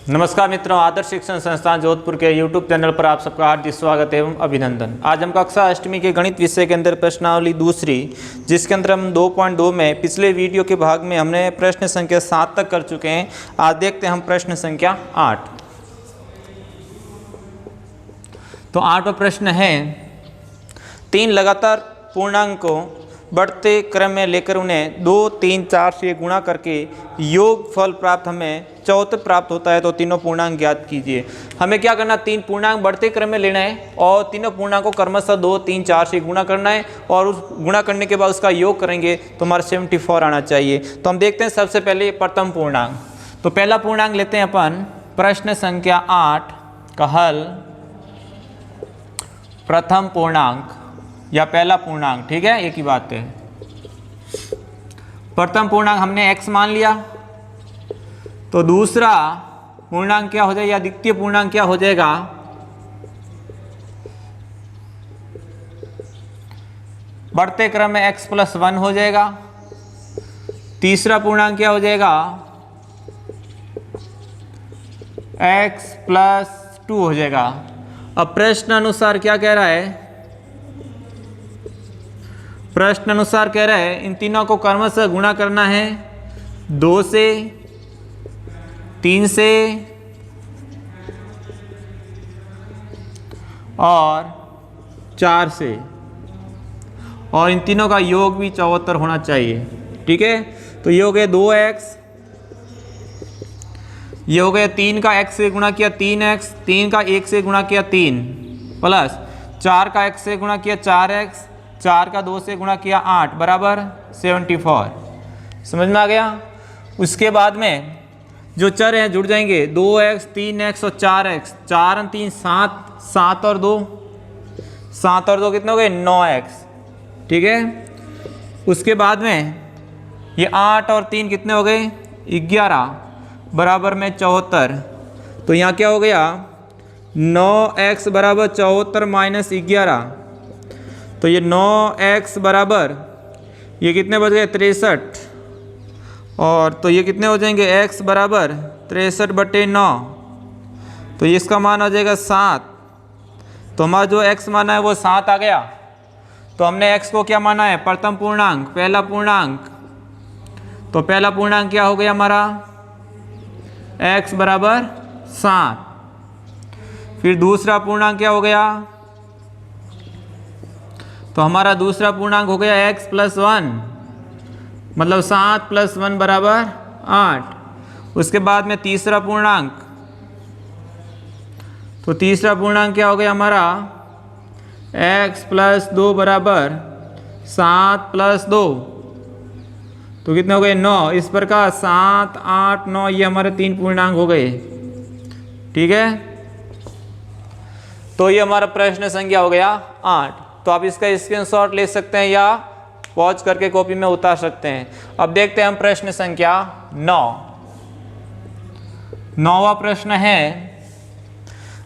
नमस्कार मित्रों, आदर्श शिक्षण संस्थान जोधपुर के YouTube चैनल पर आप सबका हार्दिक स्वागत एवं अभिनंदन। आज हम कक्षा अष्टमी के गणित विषय के अंदर प्रश्नावली दूसरी, जिसके अंदर हम 2.2 में पिछले वीडियो के भाग में हमने प्रश्न संख्या 7 तक कर चुके हैं। आज देखते हैं हम प्रश्न संख्या 8। तो 8वां प्रश्न है, 3 लगातार पूर्णांक को बढ़ते क्रम में लेकर उन्हें 2, 3, 4 से गुणा करके योग फल प्राप्त हमें 74 प्राप्त होता है। तो तीनों पूर्णांक ज्ञात कीजिए। हमें क्या करना, 3 पूर्णांक बढ़ते क्रम में लेना है और तीनों पूर्णांक को क्रमशः 2, 3, 4 से गुणा करना है और उस गुणा करने के बाद उसका योग करेंगे तो हमारा 74 आना चाहिए। तो हम देखते हैं सबसे पहले प्रथम पूर्णांक। तो पहला पूर्णांक लेते हैं अपन, प्रश्न संख्या 8 का हल प्रथम पूर्णांक या पहला पूर्णांक, ठीक है, एक ही बात है। प्रथम पूर्णांक हमने x मान लिया, तो दूसरा पूर्णांक क्या हो जाएगा या द्वितीय पूर्णांक क्या हो जाएगा, बढ़ते क्रम में x + 1 हो जाएगा। तीसरा पूर्णांक क्या हो जाएगा, x + 2 हो जाएगा। अब प्रश्न अनुसार क्या कह रहा है, प्रश्न अनुसार कह रहा है इन तीनों को क्रमशः गुणा करना है 2 से, 3 से और 4 से, और इन तीनों का योग भी 74 होना चाहिए, ठीक है। तो ये हो गया 2x, ये हो गया 3 का x से गुणा किया 3x, 3 का 1 से गुणा किया 3 प्लस 4 का x से गुणा किया 4x, 4 का 2 से गुणा किया 8 बराबर 74। समझ में आ गया। उसके बाद में जो चर हैं जुड़ जाएंगे, 2x, 3x और 4x, 4 और 3 7, 7 और 2, 7 और 2 कितने हो गए 9x, ठीक है। उसके बाद में ये 8 और 3 कितने हो गए 11 बराबर में 74। तो यहाँ क्या हो गया 9x बराबर 74 - 11, तो ये 9x बराबर ये कितने बच गए 63, और तो ये कितने हो जाएंगे x बराबर 63/9, तो ये इसका मान आ जाएगा 7। तो हमारा जो x माना है वो 7 आ गया। तो हमने x को क्या माना है, प्रथम पूर्णांक, पहला पूर्णांक। तो पहला पूर्णांक क्या हो गया हमारा, x बराबर 7। फिर दूसरा पूर्णांक क्या हो गया, तो हमारा दूसरा पूर्णांक हो गया x + 1, मतलब 7 + 1 बराबर 8। उसके बाद में तीसरा पूर्णांक, तो तीसरा पूर्णांक क्या हो गया हमारा, x + 2 बराबर 7 + 2, तो कितने हो गए 9। इस प्रकार 7, 8, 9 ये हमारे 3 पूर्णांक हो गए, ठीक है। तो ये हमारा प्रश्न संख्या हो गया 8। तो आप इसका स्क्रीनशॉट ले सकते हैं या पॉज करके कॉपी में उतार सकते हैं। अब देखते हैं हम प्रश्न संख्या 9। 9वां प्रश्न है,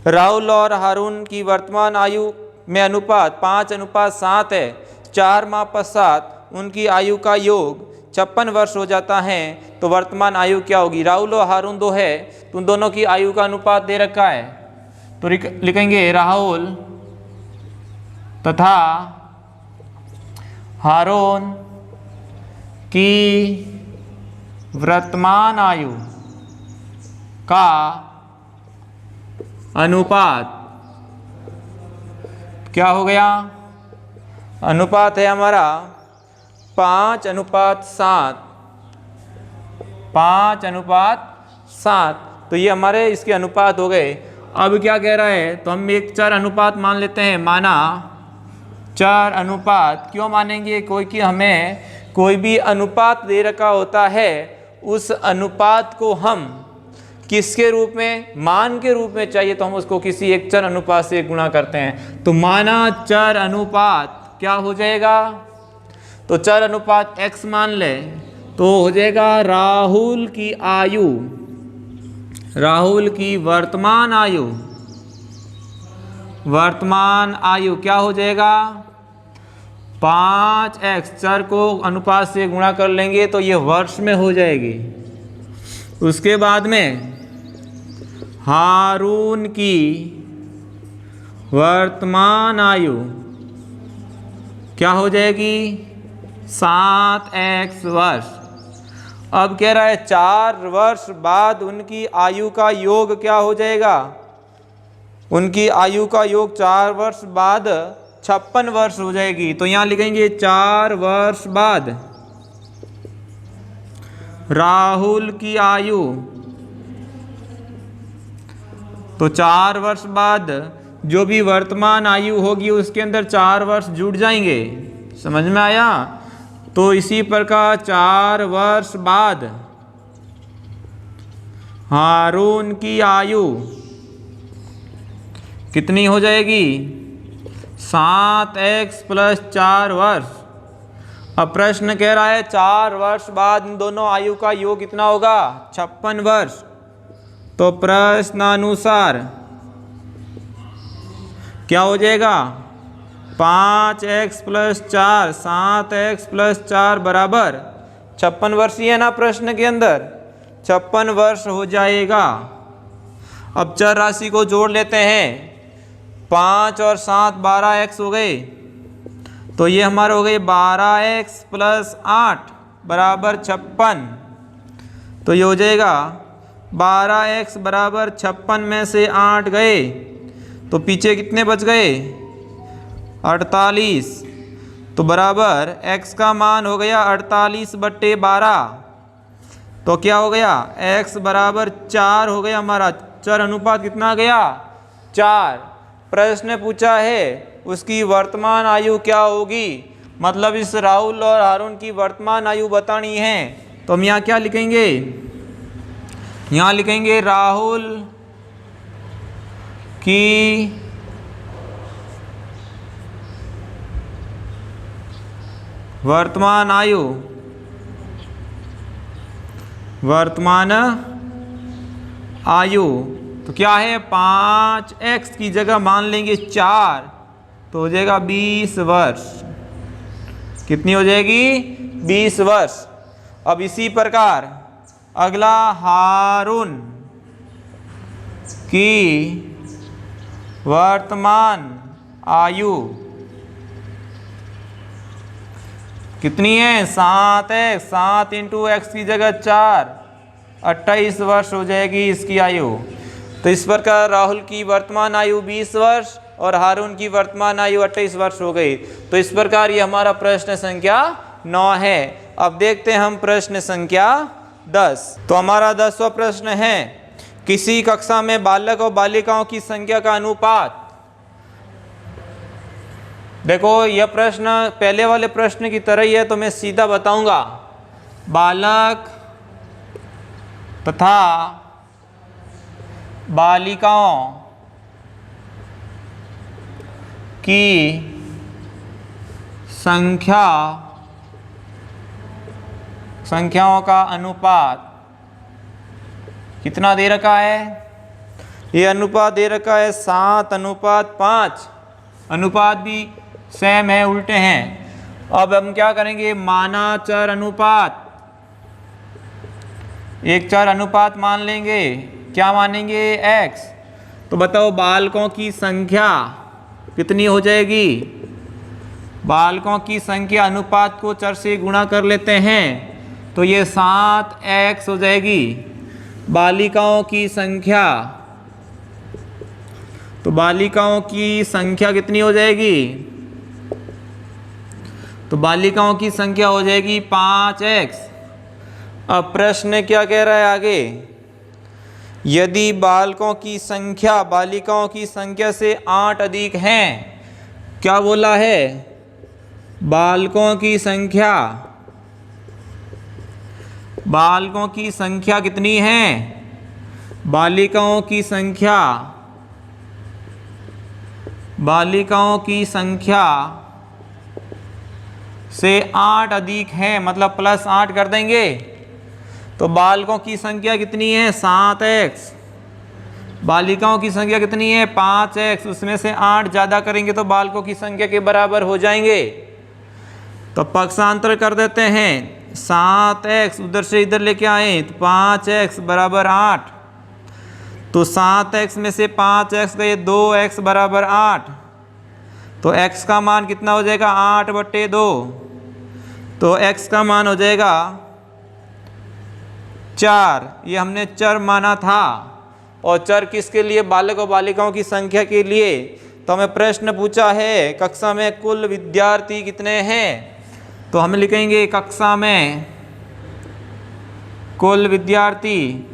राहुल और हारून की वर्तमान आयु में अनुपात 5:7 है। 4 माह पश्चात उनकी आयु का योग 56 वर्ष हो जाता है, तो वर्तमान आयु क्या होगी। राहुल और हारून 2 है, तो उन दोनों की आयु का अनुपात दे रखा है, तो लिखेंगे राहुल तथा हारून की वर्तमान आयु का अनुपात क्या हो गया, अनुपात है हमारा 5:7, 5:7। तो ये हमारे इसके अनुपात हो गए। अब क्या कह रहा है, तो हम एक चर अनुपात मान लेते हैं। माना चर अनुपात क्यों मानेंगे, क्योंकि हमें कोई भी अनुपात दे रखा होता है, उस अनुपात को हम किसके रूप में, मान के रूप में चाहिए, तो हम उसको किसी एक चर अनुपात से गुणा करते हैं। तो माना चर अनुपात क्या हो जाएगा, तो चर अनुपात x मान ले, तो हो जाएगा राहुल की आयु, राहुल की वर्तमान आयु, वर्तमान आयु क्या हो जाएगा 5x, चर को अनुपात से गुणा कर लेंगे तो ये वर्ष में हो जाएगी। उसके बाद में हारून की वर्तमान आयु क्या हो जाएगी? 7x वर्ष। अब कह रहा है 4 वर्ष बाद उनकी आयु का योग क्या हो जाएगा? उनकी आयु का योग 4 वर्ष बाद 56 वर्ष हो जाएगी। तो यहाँ लिखेंगे 4 वर्ष बाद राहुल की आयु। तो 4 वर्ष बाद जो भी वर्तमान आयु होगी उसके अंदर 4 वर्ष जुड़ जाएंगे। समझ में आया? तो इसी प्रकार 4 वर्ष बाद हारून की आयु कितनी हो जाएगी? 7x + 4 वर्ष। अब प्रश्न कह रहा है 4 वर्ष बाद इन दोनों आयु का योग कितना होगा? 56 वर्ष। तो प्रश्नानुसार क्या हो जाएगा? 5x + 4 7x + 4 बराबर 56 वर्ष ही है ना प्रश्न के अंदर? 56 वर्ष हो जाएगा। अब चर राशि को जोड़ लेते हैं। 5 और 7 12x हो गए। तो ये हमारे हो गए 12x + 8 बराबर 56। तो ये हो जाएगा 12x बराबर 56 में से 8 गए तो पीछे कितने बच गए? 48। तो बराबर x का मान हो गया 48/12। तो क्या हो गया? x बराबर 4 हो गया। हमारा चर अनुपात कितना गया? 4। प्रश्न पूछा है उसकी वर्तमान आयु क्या होगी, मतलब इस राहुल और हारून की वर्तमान आयु बतानी है। तो हम यहाँ क्या लिखेंगे? यहाँ लिखेंगे राहुल की वर्तमान आयु, वर्तमान आयु तो क्या है? 5x की जगह मान लेंगे 4 तो हो जाएगा 20 वर्ष। कितनी हो जाएगी? 20 वर्ष। अब इसी प्रकार अगला हारून की वर्तमान आयु कितनी है? 7x 7 × x की जगह 4 28 वर्ष हो जाएगी इसकी आयु। तो इस प्रकार राहुल की वर्तमान आयु 20 वर्ष और हारून की वर्तमान आयु 28 वर्ष हो गई। तो इस प्रकार ये हमारा प्रश्न संख्या 9 है। अब देखते हैं हम प्रश्न संख्या 10। तो हमारा 10वां प्रश्न है किसी कक्षा में बालक और बालिकाओं की संख्या का अनुपात। देखो यह प्रश्न पहले वाले प्रश्न की तरह ही है तो मैं सीधा बताऊंगा। बालक तथा बालिकाओं की संख्याओं का अनुपात कितना दे रखा है? ये अनुपात दे रखा है 7:5। अनुपात भी सेम है, उल्टे हैं। अब हम क्या करेंगे? माना चर अनुपात। एक चर अनुपात मान लेंगे। क्या मानेंगे? x। तो बताओ बालकों की संख्या कितनी हो जाएगी? बालकों की संख्या अनुपात को चर से गुणा कर लेते हैं तो ये 7x हो जाएगी। बालिकाओं की संख्या, तो बालिकाओं की संख्या कितनी हो जाएगी? तो बालिकाओं की संख्या हो जाएगी 5x। अब प्रश्न क्या कह रहा है आगे? यदि बालकों की संख्या बालिकाओं की संख्या से 8 अधिक हैं, क्या बोला है? बालकों की संख्या कितनी है? बालिकाओं की संख्या से 8 अधिक है, मतलब +8 कर देंगे। तो बालकों की संख्या कितनी है? 7x। बालिकाओं की संख्या कितनी है? 5x। उसमें से 8 ज़्यादा करेंगे तो बालकों की संख्या के बराबर हो जाएंगे। तो पक्षांतर कर देते हैं। 7x उधर से इधर लेके आए तो 5x बराबर 8। तो 7x में से 5x गए 2x बराबर 8। तो x का मान कितना हो जाएगा 8/2। तो x का मान हो जाएगा 4। ये हमने चर माना था, और चर किसके लिए? बालक और बालिकाओं की संख्या के लिए। तो हमें प्रश्न पूछा है कक्षा में कुल विद्यार्थी कितने हैं, तो हम लिखेंगे कक्षा में कुल विद्यार्थी।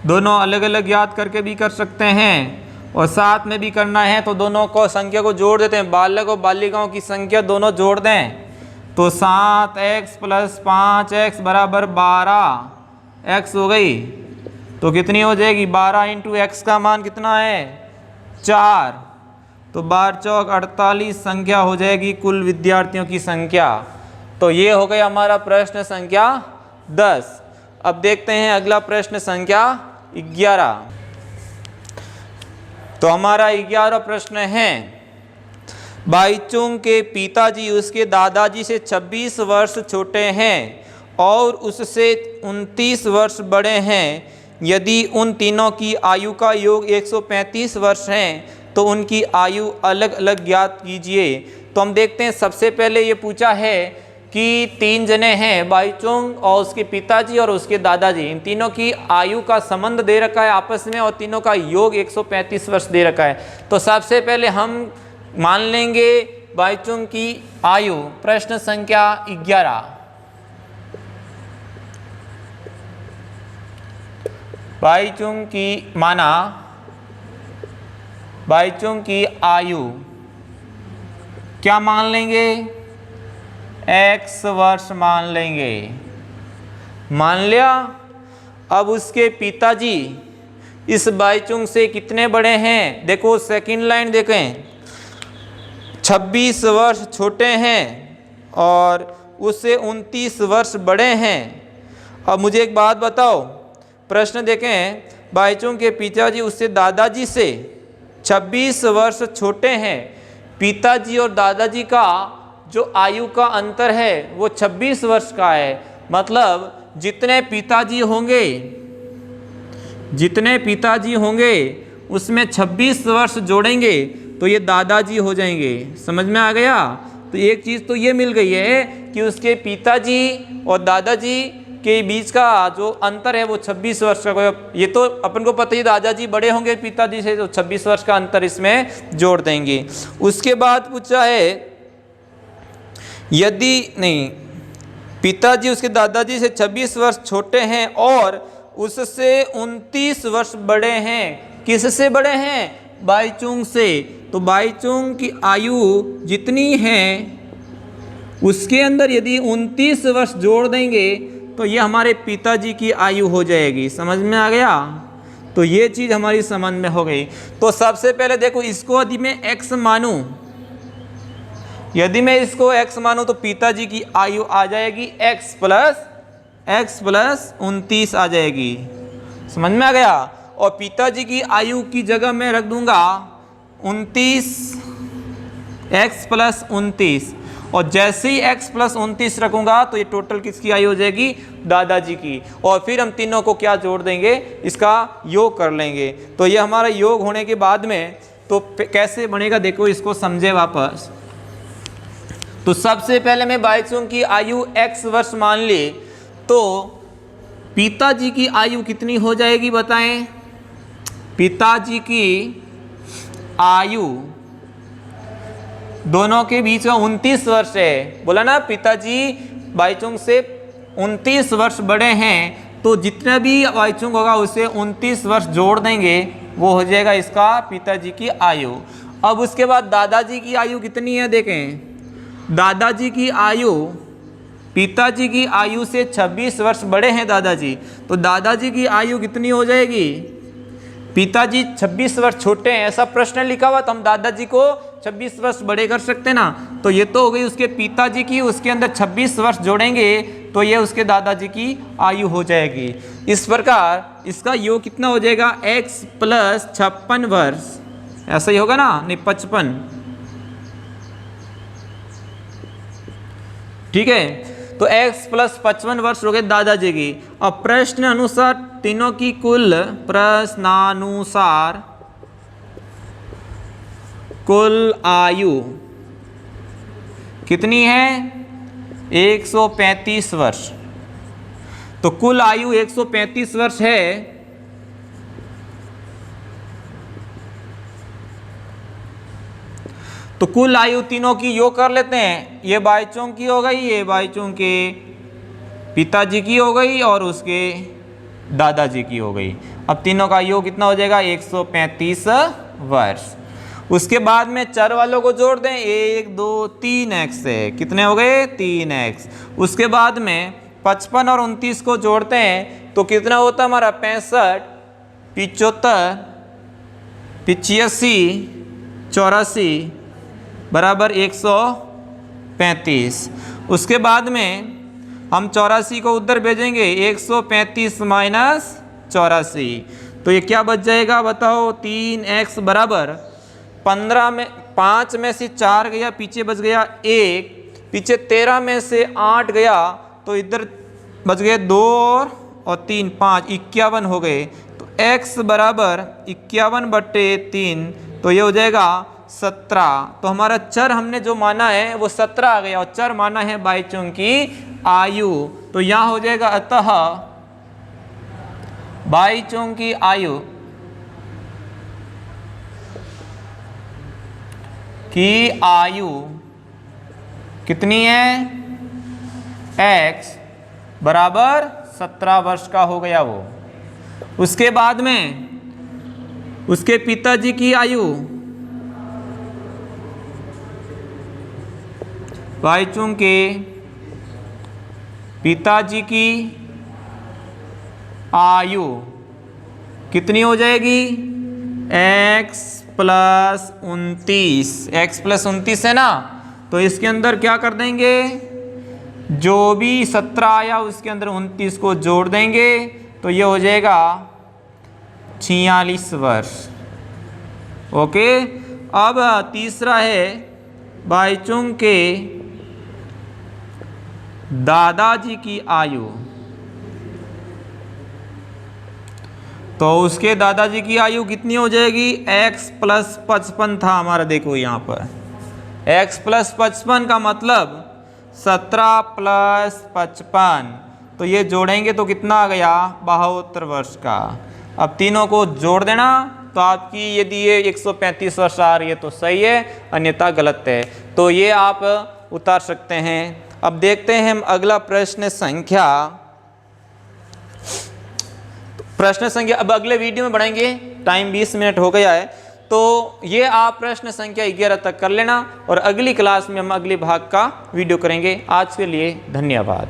दोनों अलग अलग याद करके भी कर सकते हैं और साथ में भी करना है, तो दोनों को संख्या को जोड़ देते हैं। बालक और बालिकाओं की संख्या दोनों जोड़ दें, तो 7x + 5x बराबर 12x हो गई। तो कितनी हो जाएगी? 12 × x का मान कितना है? 4। तो 12 चौक 48 संख्या हो जाएगी कुल विद्यार्थियों की संख्या। तो ये हो गया हमारा प्रश्न संख्या 10। अब देखते हैं अगला प्रश्न संख्या 11। तो हमारा 11 प्रश्न है, बाईचुंग के पिताजी उसके दादाजी से 26 वर्ष छोटे हैं और उससे 29 वर्ष बड़े हैं। यदि उन तीनों की आयु का योग 135 वर्ष है तो उनकी आयु अलग अलग ज्ञात कीजिए। तो हम देखते हैं, सबसे पहले ये पूछा है कि 3 जने हैं, बाईचुंग और उसके पिताजी और उसके दादाजी। इन तीनों की आयु का संबंध दे रखा है आपस में, और तीनों का योग 135 वर्ष दे रखा है। तो सबसे पहले हम मान लेंगे बाईचुंग की आयु। प्रश्न संख्या 11। बाईचुंग की माना, बाईचुंग की आयु क्या मान लेंगे? x वर्ष मान लेंगे। मान लिया। अब उसके पिताजी इस बाईचुंग से कितने बड़े हैं? देखो सेकंड लाइन देखें, 26 वर्ष छोटे हैं और उससे 29 वर्ष बड़े हैं। अब मुझे एक बात बताओ, प्रश्न देखें, बाईचुंग के पिताजी उससे दादाजी से 26 वर्ष छोटे हैं। पिताजी और दादाजी का जो आयु का अंतर है वो 26 वर्ष का है। मतलब जितने पिताजी होंगे उसमें 26 वर्ष जोड़ेंगे तो ये दादाजी हो जाएंगे। समझ में आ गया? तो एक चीज़ तो ये मिल गई है कि उसके पिताजी और दादाजी के बीच का जो अंतर है वो 26 वर्ष का। ये तो अपन को पता ही, दादाजी बड़े होंगे पिताजी से, तो 26 वर्ष का अंतर इसमें जोड़ देंगे। उसके बाद पूछा है, यदि नहीं, पिताजी उसके दादाजी से 26 वर्ष छोटे हैं और उससे 29 वर्ष बड़े हैं। किससे बड़े हैं? बाईचुंग से। तो बाईचुंग की आयु जितनी है उसके अंदर यदि 29 वर्ष जोड़ देंगे तो ये हमारे पिताजी की आयु हो जाएगी। समझ में आ गया? तो ये चीज़ हमारी समझ में हो गई। तो सबसे पहले देखो, इसको यदि मैं x मानूं, यदि मैं इसको x मानूं तो पिताजी की आयु आ जाएगी x प्लस 29 आ जाएगी। समझ में आ गया? और पिताजी की आयु की जगह मैं रख दूंगा 29, x प्लस 29, और जैसे ही x प्लस 29 रखूंगा तो ये टोटल किसकी आयु हो जाएगी? दादाजी की। और फिर हम तीनों को क्या जोड़ देंगे? इसका योग कर लेंगे। तो ये हमारा योग होने के बाद में तो कैसे बनेगा, देखो इसको समझे वापस। तो सबसे पहले मैं बाईचुंग की आयु x वर्ष मान ली, तो पिताजी की आयु कितनी हो जाएगी बताएं? पिताजी की आयु दोनों के बीच में 29 वर्ष है। बोला ना, पिताजी बाईचुंग से 29 वर्ष बड़े हैं, तो जितना भी बाईचुंग होगा उसे 29 वर्ष जोड़ देंगे, वो हो जाएगा इसका पिताजी की आयु। अब उसके बाद दादाजी की आयु कितनी है देखें। दादाजी की आयु, पिताजी की आयु से 26 वर्ष बड़े हैं दादाजी, तो दादाजी की आयु कितनी हो जाएगी? पिताजी 26 वर्ष छोटे हैं, ऐसा प्रश्न लिखा हुआ, तो हम दादाजी को 26 वर्ष बड़े कर सकते हैं ना। तो ये तो हो गई उसके पिताजी की, उसके अंदर 26 वर्ष जोड़ेंगे तो ये उसके दादाजी की आयु हो जाएगी। इस प्रकार इसका योग कितना हो जाएगा? x प्लस 56 वर्ष, ऐसा ही होगा ना? नहीं, 55। ठीक है, तो x प्लस 55 वर्ष हो गए दादाजी की। अब प्रश्न अनुसार तीनों की कुल प्रश्नानुसार कुल आयु कितनी है? 135 वर्ष। तो कुल आयु 135 वर्ष है। तो कुल आयु तीनों की योग कर लेते हैं। ये बाईचों की हो गई, ये बाईचों के पिताजी की हो गई और उसके दादाजी की हो गई। अब तीनों का योग कितना हो जाएगा? 135 वर्ष। उसके बाद में चर वालों को जोड़ दें, 1 2 3 एक्स है। कितने हो गए? 3x। उसके बाद में 55 और 29 को जोड़ते हैं तो कितना होता है हमारा? 65, 75, 85, 84 बराबर 135। उसके बाद में हम 84 को उधर भेजेंगे, 135 माइनस 84, तो ये क्या बच जाएगा बताओ? 3x बराबर 15 में 5 में से 4 गया, पीछे बच गया 1, पीछे 13 में से 8 गया तो इधर बच गए 2 और 3 5, 51 हो गए। तो x बराबर 51/3, तो ये हो जाएगा 17। तो हमारा चर हमने जो माना है वो 17 आ गया और चर माना है बाईचों की आयु। तो यहाँ हो जाएगा अतः बाईचों की आयु कितनी है? x बराबर 17 वर्ष का हो गया वो। उसके बाद में उसके पिताजी की आयु, बाईचों के पिताजी की आयु कितनी हो जाएगी? x plus 29। x प्लस 29 है ना, तो इसके अंदर क्या कर देंगे? जो भी 17 आया उसके अंदर 29 को जोड़ देंगे तो ये हो जाएगा 46 वर्ष। ओके। अब तीसरा है बाईचों के दादाजी की आयु। तो उसके दादाजी की आयु कितनी हो जाएगी? x प्लस 55 था हमारा, देखो यहाँ पर x प्लस 55 का मतलब 17 प्लस 55, तो ये जोड़ेंगे तो कितना आ गया? 72 वर्ष का। अब तीनों को जोड़ देना तो आपकी यदि ये 135 वर्ष आ रही है तो सही है, अन्यथा गलत है। तो ये आप उतार सकते हैं। अब देखते हैं हम अगला प्रश्न संख्या। अब अगले वीडियो में बढ़ाएंगे, टाइम 20 मिनट हो गया है। तो ये आप प्रश्न संख्या 11 तक कर लेना और अगली क्लास में हम अगले भाग का वीडियो करेंगे। आज के लिए धन्यवाद।